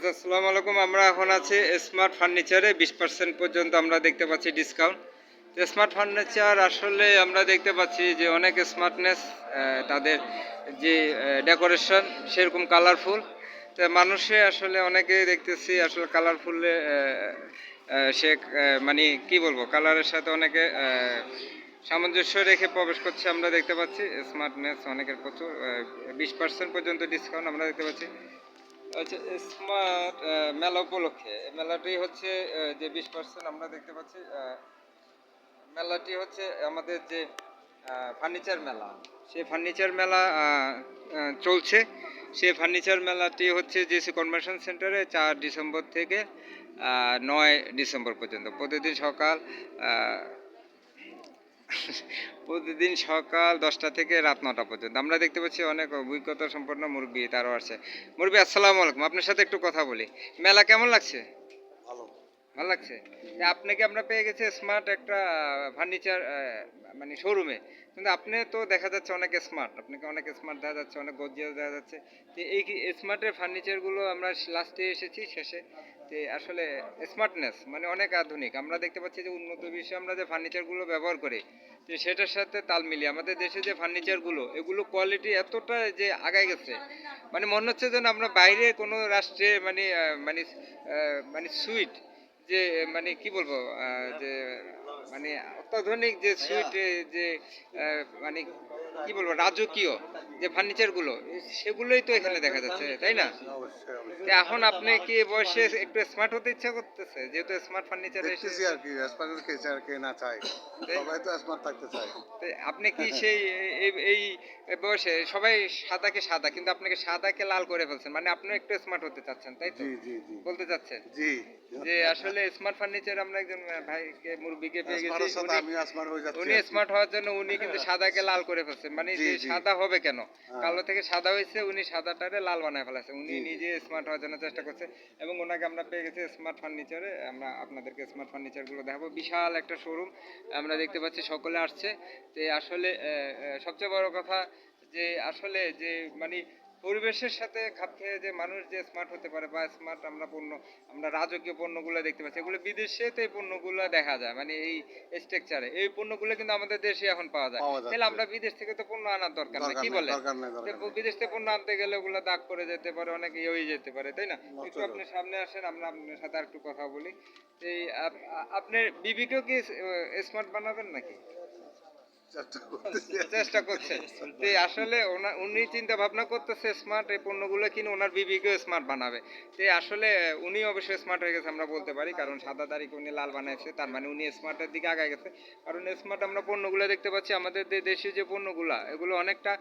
আচ্ছা, আসসালামু আলাইকুম। আমরা এখন আছি স্মার্ট ফার্নিচারে 20% পর্যন্ত আমরা দেখতে পাচ্ছি ডিসকাউন্ট। তো স্মার্ট ফার্নিচার আসলে আমরা দেখতে পাচ্ছি যে অনেক স্মার্টনেস, তাদের যে ডেকোরেশন সেরকম কালারফুল। তো মানুষে আসলে অনেকেই দেখতেছি আসলে কালারফুলে সে মানে কি বলবো, কালারের সাথে অনেকে সামঞ্জস্য রেখে প্রবেশ করছে। আমরা দেখতে পাচ্ছি স্মার্টনেস অনেকের প্রচুর 20% পর্যন্ত ডিসকাউন্ট আমরা দেখতে পাচ্ছি। আচ্ছা, স্মার্ট মেলা উপলক্ষে মেলাটি হচ্ছে যে 20% আমরা দেখতে পাচ্ছি। মেলাটি হচ্ছে আমাদের যে ফার্নিচার মেলা, সেই ফার্নিচার মেলা চলছে। সেই ফার্নিচার মেলাটি হচ্ছে জেসি কনভেনশন সেন্টারে 4 ডিসেম্বর থেকে 9 ডিসেম্বর পর্যন্ত প্রতিদিন সকাল 10টা থেকে রাত 9টা পর্যন্ত। আমরা দেখতে পাচ্ছি অনেক অভিজ্ঞতা সম্পন্ন মুরব্বী তারও আছে। মুরব্বী, আসসালামু আলাইকুম, আপনার সাথে একটু কথা বলি। মেলা কেমন লাগছে? ভালো। ভালো লাগছে। আপনাকে আমরা পেয়ে গেছি স্মার্ট একটা ফার্নিচার মানে শোরুমে, কিন্তু আপনি তো দেখা যাচ্ছে অনেক স্মার্ট, আপনাকে অনেক স্মার্ট দেখা যাচ্ছে, অনেক গর্জিয়াস দেখা যাচ্ছে। তো এই স্মার্টের ফার্নিচারগুলো আমরা লাস্টে এসেছি, শেষে যে আসলে স্মার্টনেস মানে অনেক আধুনিক। আমরা দেখতে পাচ্ছি যে উন্নত বিশ্বে আমরা যে ফার্নিচারগুলো ব্যবহার করি, তো সেটার সাথে তাল মিলিয়ে আমাদের দেশে যে ফার্নিচারগুলো, এগুলো কোয়ালিটি এতটা যে আগায় গেছে, মানে মনে হচ্ছে যেন আমরা বাইরে কোনো রাষ্ট্রে মানে মানে মানে সুইট যে মানে কি বলবো যে মানে অত্যাধুনিক যে সুইট যে মানে কি বলবো রাজকীয় যে ফার্নিচারগুলো, সেগুলোই তো এখানে দেখা যাচ্ছে, তাই না? অবশ্যই, তো এখন আপনি কি এই বয়সে একটু স্মার্ট হতে ইচ্ছা করতেছে, যেহেতু স্মার্ট ফার্নিচার দেখতেছি আর কি স্মার্ট কে চায় কে না চায়, সবাই তো স্মার্ট থাকতে চায়। আপনি কি সেই এই এই বয়সে সবাই সাদাকে সাদা, কিন্তু আপনাকে সাদাকে লাল করে ফেলছেন, মানে আপনি একটু স্মার্ট হতে চাচ্ছেন, তাই তো জি জি জি বলতে চাচ্ছেন? জি। যে আসলে স্মার্ট ফার্নিচার আমরা একজন ভাইকে মুরব্বিকে পেয়ে গেছি, স্মার্টের সাথে আমি স্মার্ট হয়ে যাচ্ছি উনি আর কি। স্মার্ট হওয়ার জন্য উনি কিন্তু সাদাকে লাল করে ফেলছেন, মানে জি যে জি। সাদা হবে কেন, হ্যাঁ। কালো থেকে সাদা হয়েছে, উনি সাদাটারে লাল বানায় ফেলেছে, উনি জি জি। নিজে স্মার্ট হওয়ার জন্য চেষ্টা করছে। এবং ওনাকে আমরা পেয়ে গেছি স্মার্ট ফার্নিচারে। আমরা আপনাদেরকে স্মার্ট ফার্নিচারগুলো দেখাবো। বিশাল একটা শোরুম আমরা দেখতে পাচ্ছি, সকলে আসছে। তো আসলে সবচেয়ে বড় কথা যে আসলে যে মানে পরিবেশের সাথে খাপ খেয়ে যে মানুষ যে স্মার্ট হতে পারে, বা স্মার্ট আমরা রাজকীয় পণ্যগুলো দেখতে পাচ্ছি, এগুলো বিদেশে তো এই পণ্যগুলো দেখা যায়, মানে এই স্ট্রাকচারে এই পণ্যগুলো কিন্তু আমাদের দেশে এখন পাওয়া যায়। পাওয়া তাহলে যাচ্ছে। আমরা বিদেশ থেকে তো পণ্য আনার দরকার নেই, দরকার কি নেই, বলে? দরকার নেই, দরকার নেই। বিদেশ থেকে পণ্য আনতে গেলে ওগুলো দাগ করে যেতে পারে, অনেক ইয়ে হয়ে যেতে পারে, তাই না? নষ্ট একটু হয়ে আপনি যাবে। সামনে আসেন, আমরা আপনার সাথে আর একটু কথা বলি। এই আপনার বিবিকেও কি স্মার্ট বানাবেন নাকি? চেষ্টা করতেছি আর কি। চেষ্টা করছেন। তো আসলে উনি চিন্তা ভাবনা করতেছে স্মার্ট এই পণ্যগুলো কিনে ওনার বিবিকেও স্মার্ট বানাবে। তো আসলে উনি অবশ্যই স্মার্ট হয়ে গেছে আমরা বলতে পারি, কারণ সাদা দাড়িকে উনি লাল বানাইছে, তার মানে উনি স্মার্টের দিকে আগায় গেছে। কারণ স্মার্ট আমরা পণ্যগুলো দেখতে পাচ্ছি, আমাদের দেশীয় যে পণ্যগুলা, এগুলো অনেকটা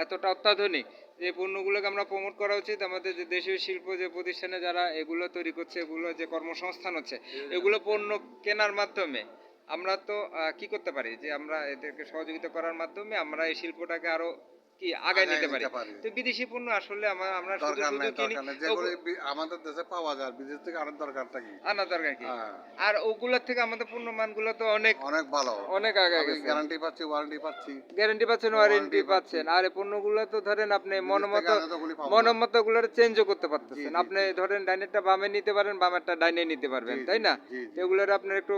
এতটা অত্যাধুনিক যে পণ্যগুলোকে আমরা প্রমোট করা উচিত। আমাদের যে দেশীয় শিল্প যে প্রতিষ্ঠানে যারা এগুলো তৈরি করছে, এগুলো যে কর্মসংস্থান হচ্ছে, এগুলো পণ্য কেনার মাধ্যমে আমরা তো কি করতে পারি, যে আমরা এদেরকে সহযোগিতা করার মাধ্যমে আমরা এই শিল্পটাকে আরো কি আগায় আগায় নিতে পারি। নিতে পারি। তো বিদেশি পণ্য আসলে আমরা শুধু দরকার শুধু নেই, কিনি, দরকার নেই। যেগুলো আমাদের দেশে পাওয়া যায় বিদেশ থেকে আনার দরকারটা কি? আনা দরকার কি? হ্যাঁ। আর ওগুলোর থেকে আমাদের পণ্য মানগুলো তো অনেক অনেক ভালো। অনেক আগে আমি গেছে। গ্যারান্টি পাচ্ছি, ওয়ারেন্টি পাচ্ছি। গ্যারান্টি পাচ্ছেন, ওয়ারেন্টি ওয়ারেন্টি পাচ্ছি। পাচ্ছেন। আর এই পণ্যগুলো তো ধরেন আপনি বিদেশ থেকে আনলে তো ওগুলি পাবো না। মনমতো গুলোর চেঞ্জও করতে জি পারতেছেন। জি আপনি জি। ধরেন ডাইনেরটা বামে নিতে পারেন, বামেরটা ডাইনে নিতে পারবেন, জি তাই জি না? জি তো জি। এগুলোর আপনার একটু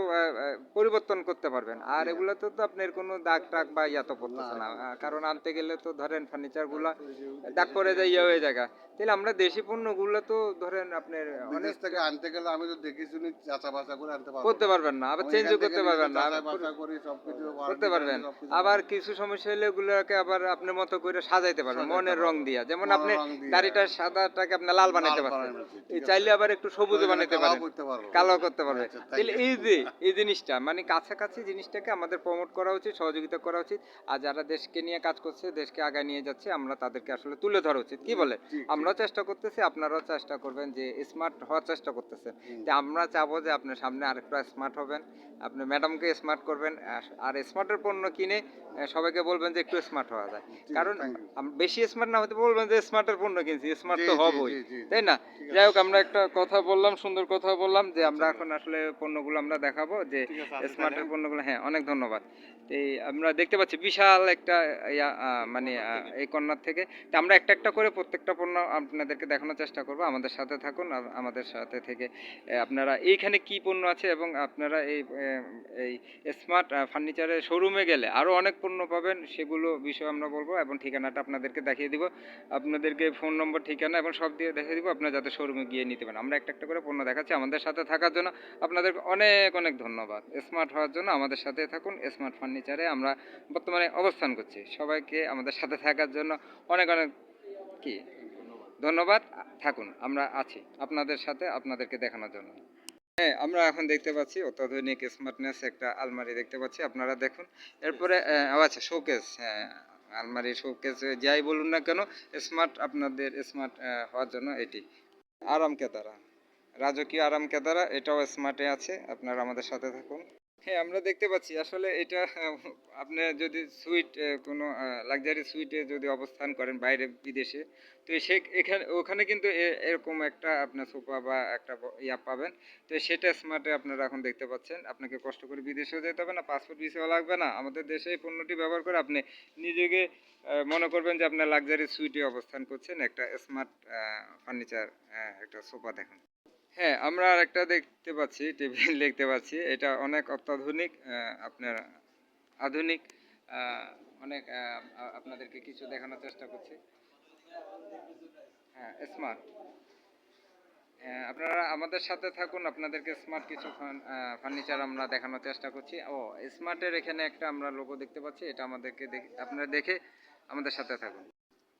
পরিবর্তন করতে পারবেন। আর জি। এগুলোতে তো আপনার কোনো দাগ টাগ বা ইয়া তো না, পড়তেছে না। ঠিক কারণ আছে। আনতে গেলে তো ধরেন ফার্নিচার গুলা দাগ পড়ে যায়, ইয়ে হয়ে যায়। তাহলে আমরা দেশি পণ্যগুলো তো ধরেন আপনার অনেক বিদেশ থেকে আনতে গেলে আমি তো দেখে শুনি যাচা বাচা করে আনতে পারবো করতে না। পারবেন না, আবার আমি এখান চেঞ্জও থেকে করতে নিলে তো পারবেন না। যাচাই বাচা করি সবকিছু করতে ওয়ারেন্টি পারবেন। গ্যারান্টি সবকিছু আবার পাবো। কিছু সমস্যা হলে ওগুলোকে আবার আপনার মতো করে সাজাইতে পারবেন সাজাইতে মনের রং পারবো। দিয়া। যেমন আপনি মনের রং দিয়ে দাড়িটা সাদাটাকে আপনি লাল বানাইতে লাল পারছেন, বানানো উচিত, এই ঠিক আছে। চাইলে আবার একটু সবুজও প্রয়োজনে বানাইতে কালাও পারেন, করতে পারবো। কালো করতে পারবে। আচ্ছা, থ্যাংক তাহলে ইউ। এই জিনিসটা মানে কাছাকাছি জিনিসটাকে আমাদের প্রমোট করা উচিত, সহযোগিতা করা উচিত। আর যারা দেশকে নিয়ে কাজ করছে, দেশকে আগায় নিয়ে যাচ্ছে, আমরা তাদেরকে আসলে তুলে ধরা উচিত, কি বলে? ঠিক, আমরাও ঠিক। চেষ্টা করতেছি, আপনারাও চেষ্টা করবেন যে স্মার্ট হওয়ার চেষ্টা করতেছেন। হুম। যে আমরা চাবো যে আপনার সামনে আরেকটু স্মার্ট হবেন, আপনি ম্যাডামকে স্মার্ট করবেন, আর স্মার্টের পণ্য কিনে সবাইকে বলবেন যে একটু স্মার্ট হওয়া যায়। ঠিক, কারণ থ্যাংক ইউ। বেশি স্মার্ট না হতে বলবেন যে স্মার্টের পণ্য কিনছি, স্মার্ট জি, তো জি, হবই, জি, জি, তাই জি। না? ঠিক আছে। যাই হোক, আমরা একটা কথা বললাম, সুন্দর কথা বললাম যে আমরা আচ্ছা, এখন আসলে পণ্যগুলো আমরা দেখাবো, যে ঠিক আছে, আসি স্মার্টের তাহলে। পণ্যগুলো। হ্যাঁ, অনেক ধন্যবাদ। এই আমরা দেখতে পাচ্ছি বিশাল একটা ইয়া মানে এই কর্নার থেকে। তো আমরা একটা একটা করে প্রত্যেকটা পণ্য আপনাদেরকে দেখানোর চেষ্টা করব। আমাদের সাথে থাকুন। আর আমাদের সাথে থেকে আপনারা এইখানে কি পণ্য আছে এবং আপনারা এই স্মার্ট ফার্নিচারের শোরুমে গেলে আরও অনেক পণ্য পাবেন, সেগুলো বিষয়ে আমরা বলবো এবং ঠিকানাটা আপনাদেরকে দেখিয়ে দিব। আপনাদেরকে ফোন নম্বর, ঠিকানা এবং সব দিয়ে দেখিয়ে দিব, আপনারা যাতে শোরুমে গিয়ে নিতে পারেন। আমরা একটা একটা করে পণ্য দেখাচ্ছি। আমাদের সাথে থাকার জন্য আপনাদেরকে অনেক অনেক ধন্যবাদ। স্মার্ট হওয়ার জন্য আমাদের সাথে থাকুন। স্মার্ট ফার্নিচারে আমরা বর্তমানে অবস্থান করছি। সবাইকে আমাদের সাথে থাকার জন্য অনেক অনেক কি ধন্যবাদ। থাকুন, আমরা আছি আপনাদের সাথে, আপনাদেরকে দেখানোর জন্য। হ্যাঁ, আমরা এখন দেখতে পাচ্ছি অত্যাধুনিক স্মার্টনেস একটা আলমারি দেখতে পাচ্ছি, আপনারা দেখুন। এরপরে আচ্ছা, শোকেস। হ্যাঁ, আলমারি শোকেস যাই বলুন না কেন, স্মার্ট, আপনাদের স্মার্ট হওয়ার জন্য এটি আরাম কেদারা, রাজকীয় আরাম কেদারা, এটাও স্মার্টে আছে। আপনারা আমাদের সাথে থাকুন। হ্যাঁ, আমরা দেখতে পাচ্ছি আসলে এটা আপনি যদি সুইট কোনো লাক্সারি সুইটে যদি অবস্থান করেন বাইরে বিদেশে, তো সে এখানে ওখানে কিন্তু এরকম একটা আপনার সোফা বা একটা ইয়া পাবেন। তো সেটা স্মার্টে আপনারা এখন দেখতে পাচ্ছেন। আপনাকে কষ্ট করে বিদেশেও যেতে হবে না, পাসপোর্ট ভিসাও লাগবে না। আমাদের দেশে এই পণ্যটি ব্যবহার করে আপনি নিজেকে মনে করবেন যে আপনার লাক্সারি সুইটে অবস্থান করছেন। একটা স্মার্ট ফার্নিচার, একটা সোফা দেখুন। হ্যাঁ, আমরা আরেকটা দেখতে পাচ্ছি, টেবিল দেখতে পাচ্ছি। এটা অনেক অত্যাধুনিক, আপনার আধুনিক, অনেক আপনাদেরকে কিছু দেখানোর চেষ্টা করছি। হ্যাঁ, স্মার্ট। আপনারা আমাদের সাথে থাকুন, আপনাদেরকে স্মার্ট কিছু ফার্নিচার আমরা দেখানোর চেষ্টা করছি। স্মার্টের এখানে একটা আমরা লোগো দেখতে পাচ্ছি, এটা আমাদেরকে আপনারা দেখে আমাদের সাথে থাকুন।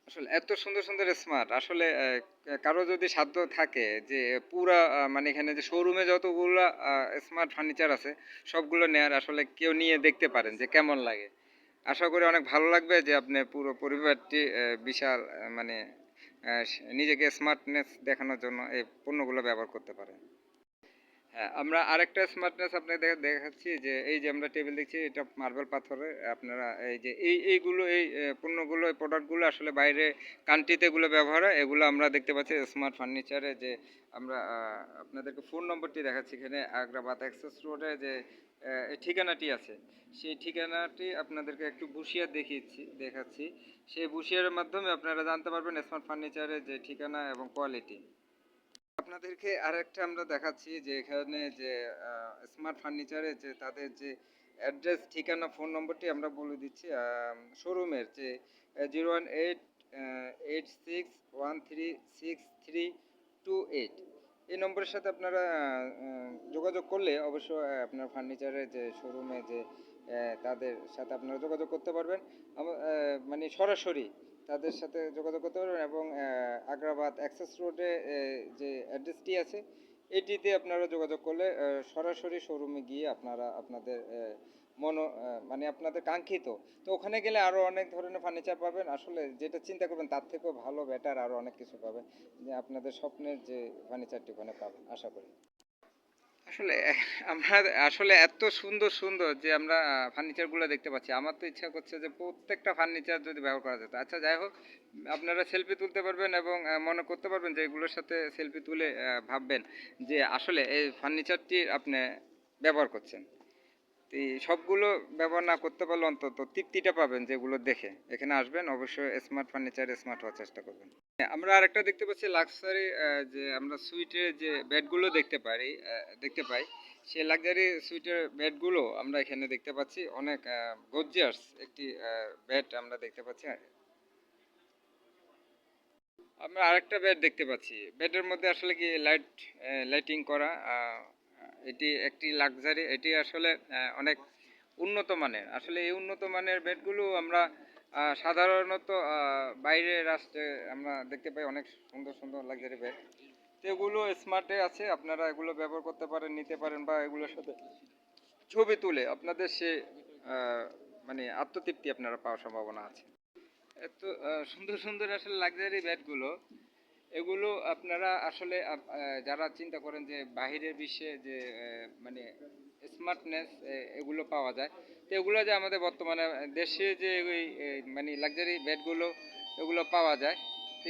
আসলে এত সুন্দর সুন্দর স্মার্ট, আসলে কারো যদি সাধ্য থাকে যে পুরা মানে এখানে যে শোরুমে যতগুলো স্মার্ট ফার্নিচার আছে সবগুলো নেয়ার, আসলে কেউ নিয়ে দেখতে পারেন যে কেমন লাগে। আশা করি অনেক ভালো লাগবে, যে আপনি পুরো পরিবারটি বিশাল মানে নিজেকে স্মার্টনেস দেখানোর জন্য এই পণ্যগুলো ব্যবহার করতে পারেন। হ্যাঁ, আমরা আরেকটা স্মার্টনেস আপনাকে দেখাচ্ছি, যে এই যে আমরা টেবিল দেখছি, এটা মার্বেল পাথরের। আপনারা এই যে এইগুলো, এই পণ্যগুলো, এই প্রোডাক্টগুলো আসলে বাইরে কান্ট্রিতে এগুলো ব্যবহার হয়। এগুলো আমরা দেখতে পাচ্ছি স্মার্ট ফার্নিচারে। যে আমরা আপনাদেরকে ফোন নম্বরটি দেখাচ্ছি, এখানে আগ্রাবাদ অ্যাক্সেস রোডে যে এই ঠিকানাটি আছে, সেই ঠিকানাটি আপনাদেরকে একটু বুশিয়ার দেখাচ্ছি। সেই বুশিয়ারের মাধ্যমে আপনারা জানতে পারবেন স্মার্ট ফার্নিচারের যে ঠিকানা এবং কোয়ালিটি। আপনাদেরকে আরেকটা আমরা দেখাচ্ছি, যে এখানে যে স্মার্ট ফার্নিচারে যে তাদের যে অ্যাড্রেস, ঠিকানা, ফোন নম্বরটি আমরা বলে দিচ্ছি। শোরুমের যে 01886136328, এই নম্বরের সাথে আপনারা যোগাযোগ করলে অবশ্য আপনার ফার্নিচারের যে শোরুমে যে তাদের সাথে আপনারা যোগাযোগ করতে পারবেন। মানে সরাসরি তাদের সাথে যোগাযোগ করতে পারবেন এবং আগ্রাবাদ অ্যাক্সেস রোডে যে অ্যাড্রেসটি আছে, এটিতে আপনারা যোগাযোগ করলে সরাসরি শোরুমে গিয়ে আপনারা আপনাদের মানে আপনাদের কাঙ্ক্ষিত, তো ওখানে গেলে আরও অনেক ধরনের ফার্নিচার পাবেন। আসলে যেটা চিন্তা করবেন তার থেকেও ভালো, বেটার আরও অনেক কিছু পাবেন, যে আপনাদের স্বপ্নের যে ফার্নিচারটি ওখানে পাবেন আশা করি। আসলে আমরা আসলে এত সুন্দর সুন্দর যে আমরা ফার্নিচারগুলো দেখতে পাচ্ছি, আমার তো ইচ্ছা করছে যে প্রত্যেকটা ফার্নিচার যদি ব্যবহার করা যেত। আচ্ছা, যাই হোক, আপনারা সেলফি তুলতে পারবেন এবং মনে করতে পারবেন যে এগুলোর সাথে সেলফি তুলে ভাববেন যে আসলে এই ফার্নিচারটি আপনি ব্যবহার করছেন। তো এই সবগুলো ব্যবহার না করতে পারলে অন্তত তৃপ্তিটা পাবেন যেগুলো দেখে। এখানে আসবেন, অবশ্যই স্মার্ট ফার্নিচারে স্মার্ট হওয়ার চেষ্টা করবেন। হ্যাঁ, আমরা আরেকটা দেখতে পাচ্ছি লাক্সারি, যে আমরা সুইটের যে বেডগুলো দেখতে পাই, সেই লাক্সারি সুইটের বেডগুলো আমরা এখানে দেখতে পাচ্ছি। অনেক গর্জিয়াস একটি বেড আমরা দেখতে পাচ্ছি। আমরা আরেকটা বেড দেখতে পাচ্ছি, বেডের মধ্যে আসলে কি লাইটিং করা। এটি একটি লাক্সারি, এটি আসলে অনেক উন্নত মানের। আসলে এই উন্নত মানের বেডগুলো আমরা সাধারণত বাইরে রাষ্ট্রে আমরা দেখতে পাই অনেক সুন্দর সুন্দর লাক্সারি বেড। তো এগুলো স্মার্টে আছে, আপনারা এগুলো ব্যবহার করতে পারেন, নিতে পারেন, বা এগুলোর সাথে ছবি তুলে আপনাদের সে আহ, মানে আত্মতৃপ্তি আপনারা পাওয়ার সম্ভাবনা আছে। এত সুন্দর সুন্দর আসলে লাক্সারি বেডগুলো, এগুলো আপনারা আসলে যারা চিন্তা করেন যে বাহিরের বিশ্বে যে মানে স্মার্টনেস এগুলো পাওয়া যায়, তো এগুলো যে আমাদের বর্তমানে দেশে যে ওই মানে লাক্সারি বেডগুলো এগুলো পাওয়া যায়, তো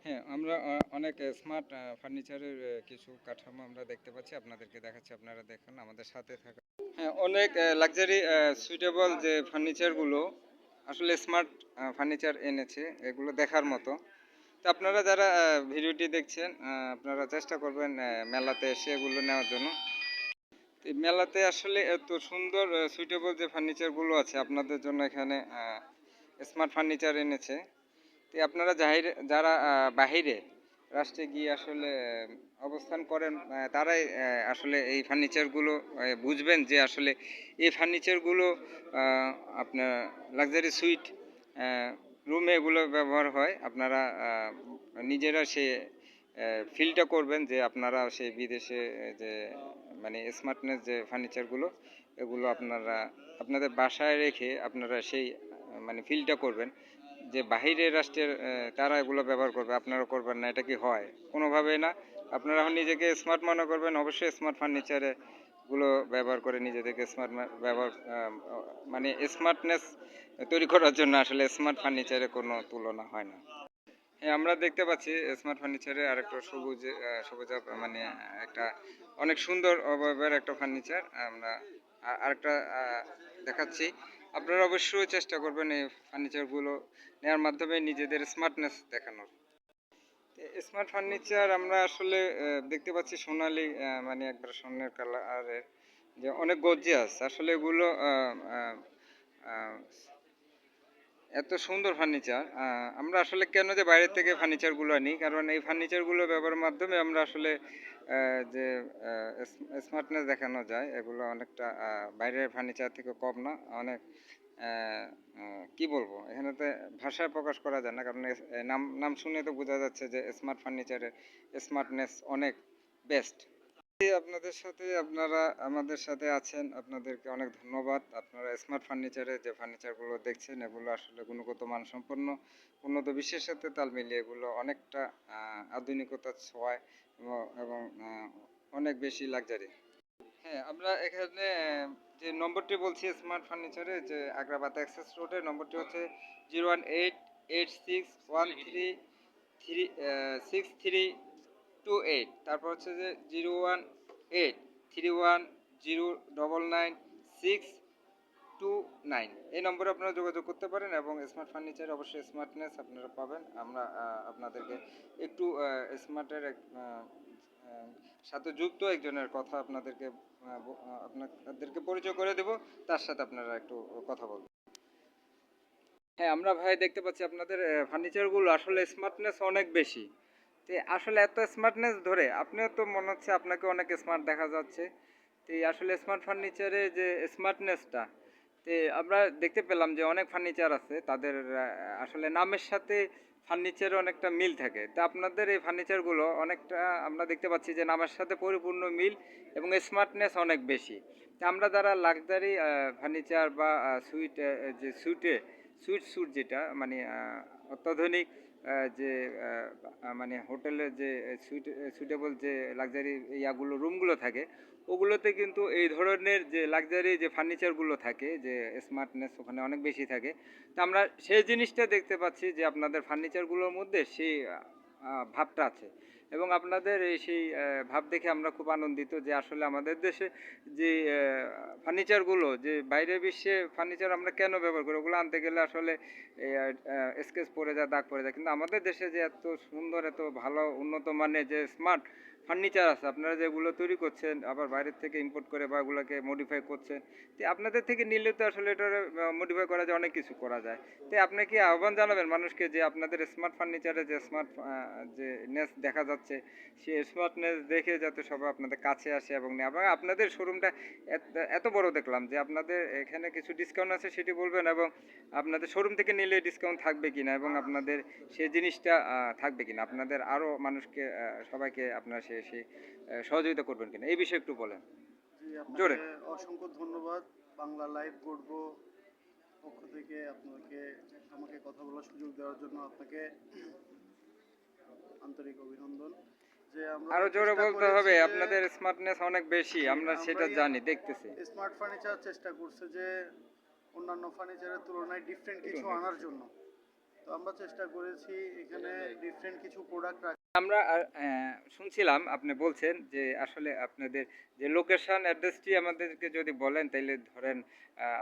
হ্যাঁ, আমরা অনেক স্মার্ট ফার্নিচারের কিছু কাঠামো আমরা দেখতে পাচ্ছি, আপনাদেরকে দেখাচ্ছি, আপনারা দেখুন আমাদের সাথে থাকা। হ্যাঁ, অনেক লাক্সারি সুইটেবল যে ফার্নিচারগুলো আসলে স্মার্ট ফার্নিচার এনেছে, এগুলো দেখার মতো। তো আপনারা যারা ভিডিওটি দেখছেন, আপনারা চেষ্টা করবেন মেলাতে এসে এগুলো নেওয়ার জন্য। তো এই মেলাতে আসলে এত সুন্দর সুইটেবল যে ফার্নিচারগুলো আছে আপনাদের জন্য এখানে স্মার্ট ফার্নিচার এনেছে। তো আপনারা যারা বাহিরে রাষ্ট্রে গিয়ে আসলে অবস্থান করেন, তারাই আসলে এই ফার্নিচারগুলো বুঝবেন যে আসলে এই ফার্নিচারগুলো আপনার লাক্সারি সুইট রুমে এগুলো ব্যবহার হয়। আপনারা নিজেরা সে ফিলটা করবেন যে আপনারা সেই বিদেশে যে মানে স্মার্টনেস যে ফার্নিচারগুলো এগুলো আপনারা আপনাদের বাসায় রেখে আপনারা সেই মানে ফিলটা করবেন যে বাহিরের রাষ্ট্রের তারা এগুলো ব্যবহার করবে, আপনারা করবেন না, এটা কি হয়? কোনোভাবেই না। আপনারা এখন নিজেকে স্মার্ট মনে করবেন, অবশ্যই স্মার্ট ফার্নিচারে গুলো ব্যবহার করে নিজেদেরকে স্মার্ট ব্যবহার মানে স্মার্টনেস তৈরি করার জন্য আসলে স্মার্ট ফার্নিচারে কোনো তুলনা হয় না। হ্যাঁ, আমরা দেখতে পাচ্ছি স্মার্ট ফার্নিচারে আরেকটা সবুজ মানে একটা অনেক সুন্দর অবয়বের একটা ফার্নিচার আমরা আরেকটা দেখাচ্ছি। আপনারা অবশ্যই চেষ্টা করবেন এই ফার্নিচারগুলো নেওয়ার মাধ্যমে নিজেদের স্মার্টনেস দেখানোর। স্মার্ট ফার্নিচার আমরা আসলে দেখতে পাচ্ছি সোনালী মানে একবার স্বর্ণের কালারের যে অনেক গর্জিয়াস আসলে এগুলো এত সুন্দর ফার্নিচার। আমরা আসলে কেন যে বাইরে থেকে ফার্নিচারগুলো আনি, কারণ এই ফার্নিচারগুলো ব্যবহারের মাধ্যমে আমরা আসলে যে স্মার্টনেস দেখানো যায়, এগুলো অনেকটা বাইরের ফার্নিচার থেকে কম না, অনেক কি বলবো, এখানেতে ভাষায় প্রকাশ করা যায় না, কারণ নাম নাম শুনে তো বোঝা যাচ্ছে যে স্মার্ট ফার্নিচারের স্মার্টনেস অনেক বেস্ট। আপনাদের সাথে আপনারা আমাদের সাথে আছেন, আপনাদেরকে অনেক ধন্যবাদ। আপনারা স্মার্ট ফার্নিচারে যে ফার্নিচারগুলো দেখছেন এগুলো আসলে গুণগত মানসম্পন্ন, উন্নত বিশ্বের সাথে তাল মিলিয়ে এগুলো অনেকটা আধুনিকতার ছোঁয়ায় এবং অনেক বেশি লাক্সারি। হ্যাঁ, আমরা এখানে যে নম্বরটি বলছি স্মার্ট ফার্নিচারে যে আগ্রাবাদ অ্যাক্সেস রোডের নম্বরটি হচ্ছে 01886136328। তারপর হচ্ছে যে 01831099629। এই নম্বরে আপনারা যোগাযোগ করতে পারেন এবং স্মার্ট ফার্নিচার অবশ্যই স্মার্টনেস আপনারা পাবেন। আমরা আপনাদেরকে একটু স্মার্টের সাথে যুক্ত একজনের কথা আপনাদেরকে পরিচয় করে দেব, তার সাথে আপনারা একটু কথা বলবেন। হ্যাঁ, আমরা ভাই দেখতে পাচ্ছি আপনাদের ফার্নিচারগুলো আসলে স্মার্টনেস অনেক বেশি। তো আসলে এত স্মার্টনেস ধরে আপনিও তো মনে হচ্ছে আপনাকে অনেক স্মার্ট দেখা যাচ্ছে। তো এই আসলে স্মার্ট ফার্নিচারে যে স্মার্টনেসটা, তো আমরা দেখতে পেলাম যে অনেক ফার্নিচার আছে তাদের আসলে নামের সাথে ফার্নিচারের অনেকটা মিল থাকে। তা আপনাদের এই ফার্নিচারগুলো অনেকটা আমরা দেখতে পাচ্ছি যে নামের সাথে পরিপূর্ণ মিল এবং স্মার্টনেস অনেক বেশি। তা আমরা যারা লাক্সারি ফার্নিচার বা যে সুইট যেটা মানে অত্যাধুনিক যে মানে হোটেলের যে সুইটেবল যে লাক্সারি ইয়াগুলো রুমগুলো থাকে, ওগুলোতে কিন্তু এই ধরনের যে লাক্সারি যে ফার্নিচারগুলো থাকে যে স্মার্টনেস ওখানে অনেক বেশি থাকে। তা আমরা সেই জিনিসটা দেখতে পাচ্ছি যে আপনাদের ফার্নিচারগুলোর মধ্যে সেই ভাবটা আছে এবং আপনাদের এই সেই ভাব দেখে আমরা খুব আনন্দিত যে আসলে আমাদের দেশে যে ফার্নিচারগুলো যে বাইরের বিশ্বে ফার্নিচার আমরা কেন ব্যবহার করি, ওগুলো আনতে গেলে আসলে স্কেচ পড়ে যায়, দাগ পড়ে যায়, কিন্তু আমাদের দেশে যে এত সুন্দর এত ভালো উন্নত মানের যে স্মার্ট ফার্নিচার আছে আপনারা যেগুলো তৈরি করছেন আবার বাইরের থেকে ইম্পোর্ট করে বা ওগুলোকে মডিফাই করছেন, তো আপনাদের থেকে নিলে তো আসলে এটা মডিফাই করা যায়, অনেক কিছু করা যায়। তো আপনি কি আহ্বান জানাবেন মানুষকে যে আপনাদের স্মার্ট ফার্নিচারে যে স্মার্ট যে নেস দেখা যাচ্ছে সেই স্মার্টনেস দেখে যাতে সবাই আপনাদের কাছে আসে এবং নেয়, এবং আপনাদের শোরুমটা এত বড় দেখলাম যে আপনাদের এখানে কিছু ডিসকাউন্ট আছে সেটি বলবেন এবং আপনাদের শোরুম থেকে নিলে ডিসকাউন্ট থাকবে কিনা এবং আপনাদের সেই জিনিসটা থাকবে কিনা, আপনাদের আরও মানুষকে সবাইকে আপনারা সেই সহযোগিতা করবেন কিনা, এই বিষয়ে একটু বলেন জি, জোরে। আপনাকে অসংখ্য ধন্যবাদ। বাংলা লাইভ করব পক্ষ থেকে আমাকে কথা বলার সুযোগ দেওয়ার জন্য আপনাকে আন্তরিক অভিনন্দন। যে আমরা আরো জোরে চেষ্টা বলতে করেছি হবে, যে আপনাদের স্মার্টনেস অনেক বেশি, আমরা সেটা আমরাই জানি, দেখতেছি। স্মার্ট ফার্নিচার চেষ্টা করছে যে অন্যান্য ফার্নিচারের তুলনায় ডিফারেন্ট কিছু আনার জন্য। তো আমরা চেষ্টা করেছি এখানে ডিফারেন্ট কিছু প্রোডাক্ট আমরা শুনছিলাম আপনি বলছেন যে আসলে আপনাদের যে লোকেশন অ্যাড্রেসটি আমাদেরকে যদি বলেন তাইলে ধরেন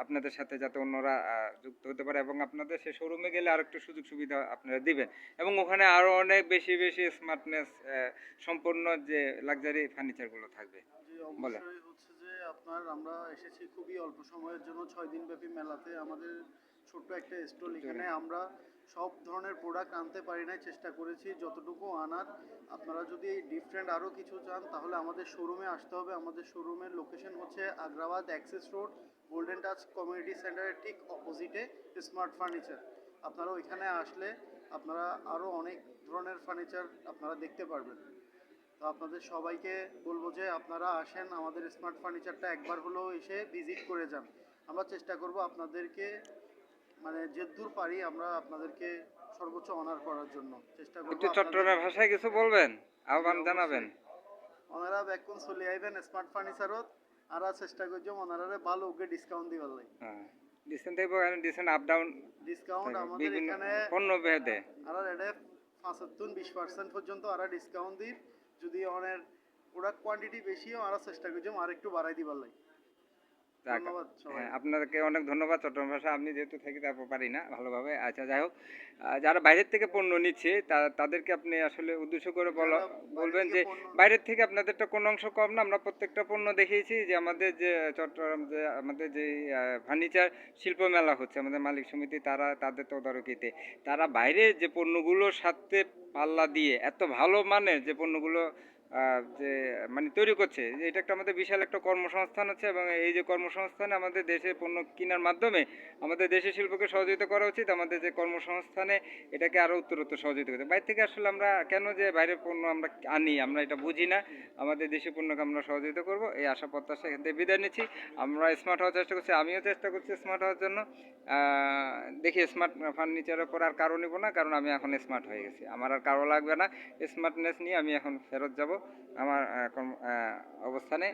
আপনাদের সাথে যাতে অন্যরা যুক্ত হতে পারে এবং আপনাদের সেই শোরুমে গেলে আরেকটু সুযোগ সুবিধা আপনারা দিবেন এবং ওখানে আরো অনেক বেশি বেশি স্মার্টনেস সম্পন্ন যে লাক্সারি ফার্নিচারগুলো থাকবে। জি, বলেন। অবশ্যই হচ্ছে যে আপনার আমরা এসেছি খুবই অল্প সময়ের জন্য 6 দিন ব্যাপী মেলাতে। আমাদের ছোট্ট একটা স্টল, এখানে আমরা সব ধরনের প্রোডাক্ট আনতে পারি নাই, চেষ্টা করেছি যতটুকু আনার। আপনারা যদি ডিফারেন্ট আরও কিছু চান তাহলে আমাদের শোরুমে আসতে হবে। আমাদের শোরুমের লোকেশন হচ্ছে Agrabad access road, golden touch community সেন্টারের ঠিক অপোজিটে স্মার্ট ফার্নিচার। আপনারা ওইখানে আসলে আপনারা আরও অনেক ধরনের ফার্নিচার আপনারা দেখতে পারবেন। তো আপনাদের সবাইকে বলবো যে আপনারা আসেন, আমাদের স্মার্ট ফার্নিচারটা একবার হলেও এসে ভিজিট করে যান। আমরা চেষ্টা করব আপনাদেরকে মানে যেদূর পারি আমরা আপনাদেরকে সর্বোচ্চ অনার করার জন্য চেষ্টা করব। একটু চট্টগ্রামের ভাষায় কিছু বলবেন, আহ্বান জানাবেন। ওনারা বেকুন চলে আইবেন স্মার্ট ফার্নিচারত, আর চেষ্টা করছো ওনারা ভালো ওকে ডিসকাউন্ট দিবার লাগে। হ্যাঁ, ডিসেন্ট থাকবো, ডিসেন্ট আপ ডাউন ডিসকাউন্ট আমাদের বিভিন্ন এখানে পণ্য ভেদে। আর এটা 25% পর্যন্ত আর ডিসকাউন্ট দিই। যদি অনেক প্রোডাক্ট কোয়ান্টিটি বেশি হয় আর চেষ্টা করছো আর একটু বাড়াই দিবার লাগে। যাক, ধন্যবাদ সবাই। হ্যাঁ আপনাকে অনেক ধন্যবাদ। চট্টগ্রাম ভাষা আমি যেহেতু থাকি তারপর পারি না ভালোভাবে। আচ্ছা যাই হোক, যারা বাইরের থেকে পণ্য নিচ্ছে তাদেরকে আপনি আসলে উদ্দেশ্য করে যারা বাইরে বলবেন থেকে যে পণ্য বাইরের থেকে আপনাদেরটা কোনো অংশ কম না। আমরা প্রত্যেকটা পণ্য দেখিয়েছি যে আমাদের যে চট্টগ্রাম যে আমাদের যে ফার্নিচার শিল্প মেলা হচ্ছে আমাদের মালিক সমিতি, তাদের তদারকিতে তারা বাইরের যে পণ্যগুলোর সাথে পাল্লা দিয়ে এত ভালো মানের যে পণ্যগুলো যে মানে তৈরি করছে, যে এটা একটা আমাদের বিশাল একটা কর্মসংস্থান হচ্ছে এবং এই যে কর্মসংস্থানে আমাদের দেশে পণ্য কেনার মাধ্যমে আমাদের দেশের শিল্পকে সহযোগিতা করা উচিত। আমাদের যে কর্মসংস্থানে এটাকে আরো উত্তরোত্তর সহযোগিতা করতে, বাইরে থেকে আসলে আমরা কেন যে বাইরের পণ্য আমরা আনি আমরা এটা বুঝি না। আমাদের দেশি পণ্যকে আমরা সহযোগিতা করব এই আশা প্রত্যাশা এখান থেকে বিদায় নিচ্ছি। আমরা স্মার্ট হওয়ার চেষ্টা করছি, আমিও চেষ্টা করছি স্মার্ট হওয়ার জন্য। দেখি স্মার্ট ফার্নিচারের পর আর কারো নিব না, কারণ আমি এখন স্মার্ট হয়ে গেছি, আমার আর কারো লাগবে না। স্মার্টনেস নিয়ে আমি এখন ফেরত যাব আমার অবস্থানে।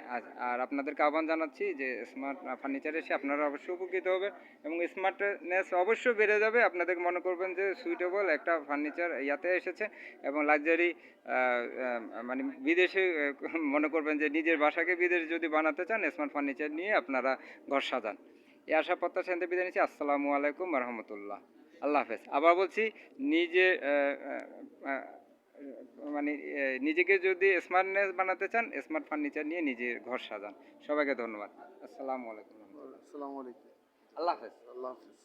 আর আপনাদেরকে আহ্বান জানাচ্ছি যে স্মার্ট ফার্নিচারে এসে আপনারা অবশ্যই উপকৃত হবেন এবং স্মার্টনেস অবশ্যই বেড়ে যাবে। আপনাদের মনে করবেন যে সুইটেবল একটা ফার্নিচার ইয়াতে এসেছে এবং লাক্সারি মানে বিদেশে মনে করবেন যে নিজের বাসাকে বিদেশ যদি বানাতে চান স্মার্ট ফার্নিচার নিয়ে আপনারা ঘর সাজান। এই আশা প্রত্যাশা নিতে বিদায় নিচ্ছি। আসসালামু আলাইকুম রহমতুল্লাহ। আল্লাহ হাফেজ। আবার বলছি, নিজে মানে নিজেকে যদি স্মার্টনেস বানাতে চান স্মার্ট ফার্নিচার নিয়ে নিজের ঘর সাজান। সবাইকে ধন্যবাদ। আসসালামু আলাইকুম রহমতুল্লাহ। আসসালামু আলাইকুম। আল্লাহ হাফেজ। আল্লাহ হাফিজ।